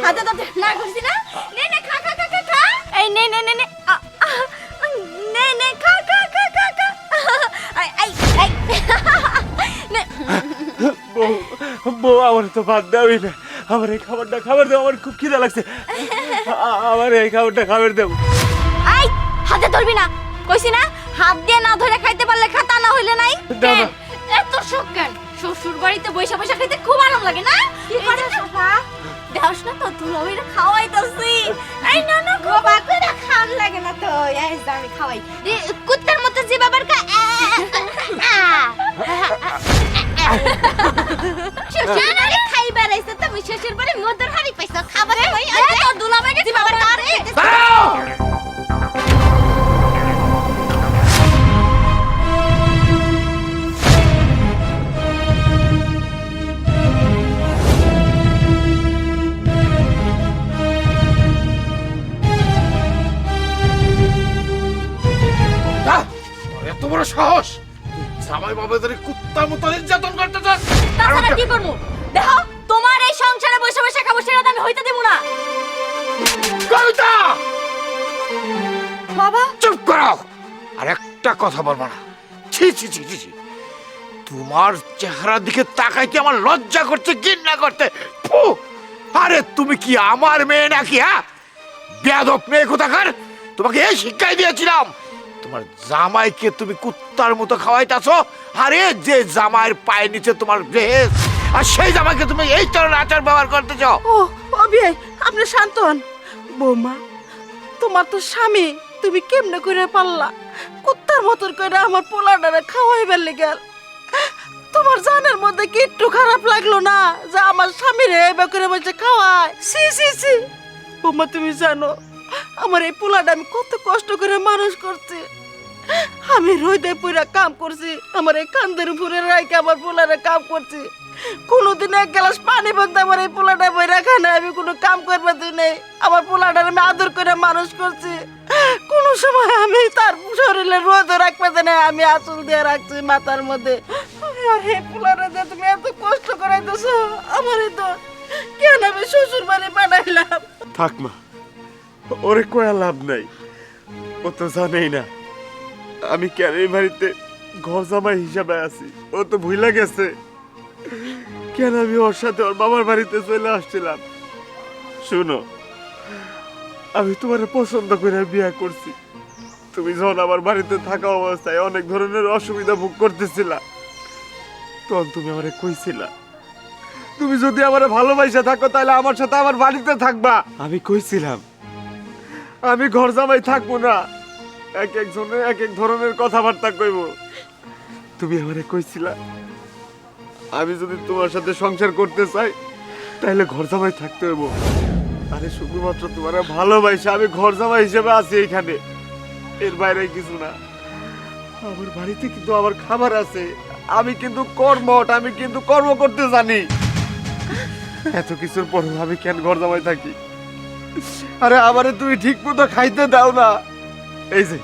হাতে তো না করছি না নে নে খা খা খা খা খা এই নে নে নে নে নে নে খা খা খা খা খা আই আই আই নে বউ আমার তো ভাত দেওই না, আমার এই খাবারটা খাবার দাও, আমার খুব খিদা লাগছে, আমার এই খাবারটা খাবার দাও। আই হাতে ধরবি না কইছি না, হাত দিয়ে না ধরে খাইতে পারলে খা, তা না হইলে নাই। দাও না। এত শখ কেন? শ্বশুর বাড়িতে বৈশা বৈশা খাইতে খুব আরাম লাগে না? কি করে সোফা দেওস না তো তুই ওইটা খাওয়াইতাছি। এই না না বাবা কইরা খান লাগে না তো, এই যে আমি খাওয়াই কুত্তার মতো যে বাবার কা শ্বশুর বাড়ি খাইবার আইছে, তুমি শ্বশুর বাড়ি মদর হাড়ি পাইছো খাবার কই এই তো দুলাভাইকে যে বাবার কার এত বড় সাহস, জামাই বাবাদের কুত্তার মতো নির্যাতন করতে চাস? তাছাড়া কি করব? দেখো তোমার এই সংসারে বসে বসে খাবো সেটা তো আমি হইতে দেব না। কবিতা, বাবা চুপ করো, আর একটা কথা বলবো না। ছি ছি ছি ছি ছি। তোমার চেহারার দিকে তাকাইতে আমার লজ্জা করছে, ঘৃণা করতে। ফু! আরে তুমি কি আমার মেয়ে নাকি? হ্যাঁ, বেয়াদব মেয়ে কোথাকার, তোমাকে এই শিক্ষাই দিয়েছিলাম। তোমার জামাইকে তুমি কুত্তার মতো খাওয়াইতাছো, আরে যে জামাইয়ের পায়ের নিচে তোমার ড্রেস, আর সেই জামাইকে তুমি এই ধরনের আচার ব্যবহার করতেছো। ও বিয়ে, আপনি শান্ত হন। বৌমা, তোমার তো স্বামী, তুমি কেমনে করে পারলা কুত্তার মতন করে আমার পোলাডারে খাওয়াইবার লেগেল? তোমার জানের মধ্যে কি একটু খারাপ লাগলো না যে আমার স্বামীর এবার করে বলছে খাওয়ায়? সি সি সি। বৌমা, তুমি জানো আমার এই পোলাটা আমি কত কষ্ট করে মানুষ করছি। আমি রোদে পুরা কাম করছি, আমার এই কান্দের উপরে রাইকে আমার পোলারে কাম করছি। কোনোদিন এক গ্লাস পানি বলতে আমার এই পোলাটা বই রাখা নাই, আমি কোনো কাম করবে দিই নাই। আমার পোলাটার আমি আদর করে মানুষ করছি, কোনো সময় আমি তার শরীরে রোদ রাখবে দিই নাই, আমি আঁচল দিয়ে রাখছি মাথার মধ্যে। আর হে পোলাটা দিয়ে তুমি এত কষ্ট করাইতেছো আমার, তো কেন আমি শ্বশুর বাড়ি পাঠাইলাম? থাক মা, ওরে কয়া লাভ নাই, ও তো জানেই না আমি কেন এই বাড়িতে ঘর জামাই হিসাবে আছি। ও তো ভুলে গেছে কেন আমি ওর সাথে ওর বাবার বাড়িতে চলে আসছিলাম। শুনো, আমি তোমার পছন্দ করে বিয়ে করছি। তুমি যখন আমার বাড়িতে থাকা অবস্থায় অনেক ধরনের অসুবিধা ভোগ করতেছিলা, তখন তুমি আমারে কইছিলা তুমি যদি আমার ভালোবাসা থাকো তাহলে আমার সাথে আমার বাড়িতে থাকবা। আমি কইছিলাম আমি ঘর জামাই থাকবো না, এক একজনে এক এক ধরনের কথাবার্তা কইব। তুমি আমারে কইছিলা আমি যদি তোমার সাথে সংসার করতে চাই তাহলে ঘর জামাই থাকতে হইব। আরে শুধুমাত্র তোমার ভালোবাসা আমি ঘর জামাই হিসেবে আছি এখানে, এর বাইরে কিছু না। আমার বাড়িতে কিন্তু আমার খাবার আছে, আমি কিন্তু কর্মঠ, আমি কিন্তু কর্ম করতে জানি। এত কিছুর পর আমি কেন ঘর জামাই থাকি? আরে আমারে তুমি ঠিক মতো খাইতে দাও না। এই যে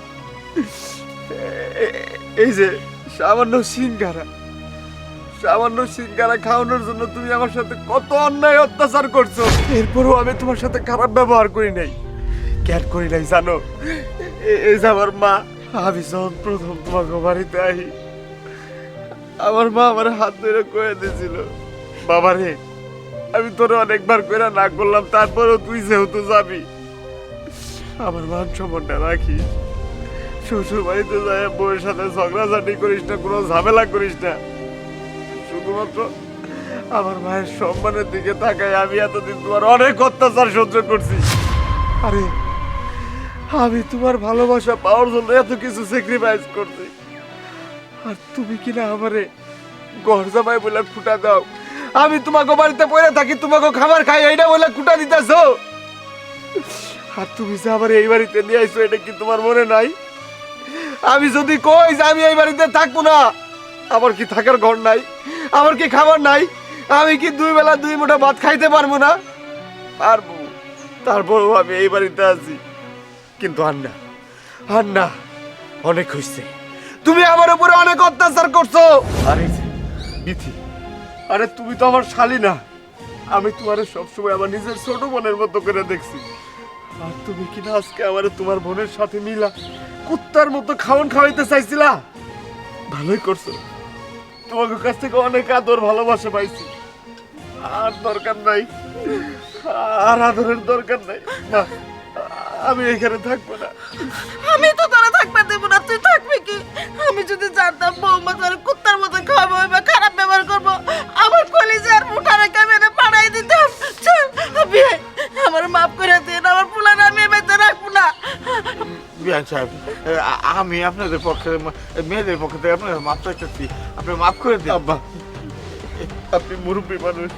এই যে সামান্য সিঙ্গারা খাওয়ানোর জন্য তুমি আমার সাথে কত অন্যায় অত্যাচার করছো, এরপরও আমি তোমার সাথে খারাপ ব্যবহার করি নাই। কেন করি নাই জানো? এই যে আমার মা, আমি যখন প্রথম তোমাকে বাড়িতে আহি, আমার মা আমার হাত ধরে কয়ে দিয়েছিল, বাবারে আমি তোর অনেকবার করে না করলাম, তারপরেও তুই যেহেতু যাবি আমার মান সম্মানটা রাখিস, শ্বশুর বাড়িতে যায় বউয়ের সাথে ঝগড়াঝাটি করিস না, কোনো ঝামেলা করিস না। শুধুমাত্র আমার মায়ের সম্মানের দিকে তাকাই আমি এতদিন তোমার অনেক অত্যাচার সহ্য করছি। আরে আমি তোমার ভালোবাসা পাওয়ার জন্য এত কিছু স্যাক্রিফাইস করছি, আর তুমি কিনা আমারে ঘর জামাই বলে খুঁটা দাও। আমি তোমাকে বাড়িতে পড়ে থাকি, তোমাকে খাবার খাই, এইটা বলে খুঁটা দিতেছো। আর তুমি যে আবার এই বাড়িতে নিয়ে আইছো, এটা কি তোমার মনে নাই? আমি যদি কই যে আমি এই বাড়িতে থাকবো না, আমার কি থাকার ঘর নাই? আমার কি খাবার নাই? আমি কি দুই বেলা দুই মুঠা ভাত খাইতে পারবো না? পারবো, তারপরও আমি এই বাড়িতে আছি। কিন্তু আন্না অনেক হইছে, তুমি আমার উপরে অনেক অত্যাচার করছো। আরে বিথি, আরে তুমি তো আমার শালী না, আমি তোমারে সবসময় আমার নিজের ছোট বোনের মতো করে দেখছি, আর তুমি কিনা আজকে আমারে তোমার বোনের সাথে মিলা কুত্তার মতো খাওয়ান খাওয়াইতে চাইছিলা। ভালোই করছো, তোমাদের কাছ থেকে অনেক আদর ভালোবাসা পাইছি, আর দরকার নাই, আর আদরের দরকার নাই। না, আমি এখানে থাকবো না। আমি তো তোরা থাকবে দেবো না, তুই থাকবি কি? আমি যদি জানতাম বৌমা তোর কুত্তার মতো খাওয়াবো বা খারাপ ব্যবহার করবো, আমার কলিজার মুঠারে ক্যামেরা পাড়াই দিতাম। চল বিয়ে, আমার মাফ করে দিন, আমার পোলার আমি এবার রাখবো না। বিয়ান সাহেব, আমি আপনাদের পক্ষে, মেয়েদের পক্ষ থেকে আপনার মাফ চাইতেছি, আপনি মাফ করে দিন। আব্বা, আপনি মুরব্বী মানুষ,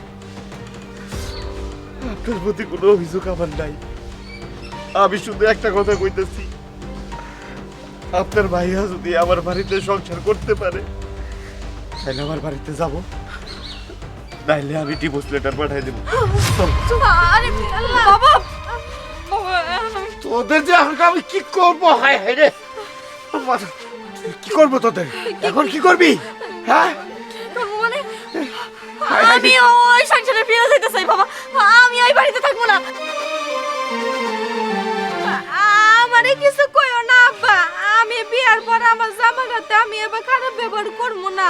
আপনার প্রতি কোনো অভিযোগ আমার নাই। আমি শুধু একটা কথা কইতেছি, আপনার ভাইয়া যদি আমার বাড়িতে সংসার করতে পারে তাহলে আমার বাড়িতে যাব, নাইলে আমি ডিভোর্স লেটার পাঠাই দেবো। আরে আল্লাহ বাবা, তোদের যে এখন আমি কি করবো? হায় হায় রে, কি করবো তোদের এখন? কি করবি? হ্যাঁ, মানে আমি ওই সংসারে ফিরে যেতে চাই বাবা, আমি ওই বাড়িতে থাকবো না। আমারে কিছু কইও না আব্বা, আমি বিয়ার পর আমার জামাইর হাতে আমি এবার খারাপ ব্যবহার করবো না।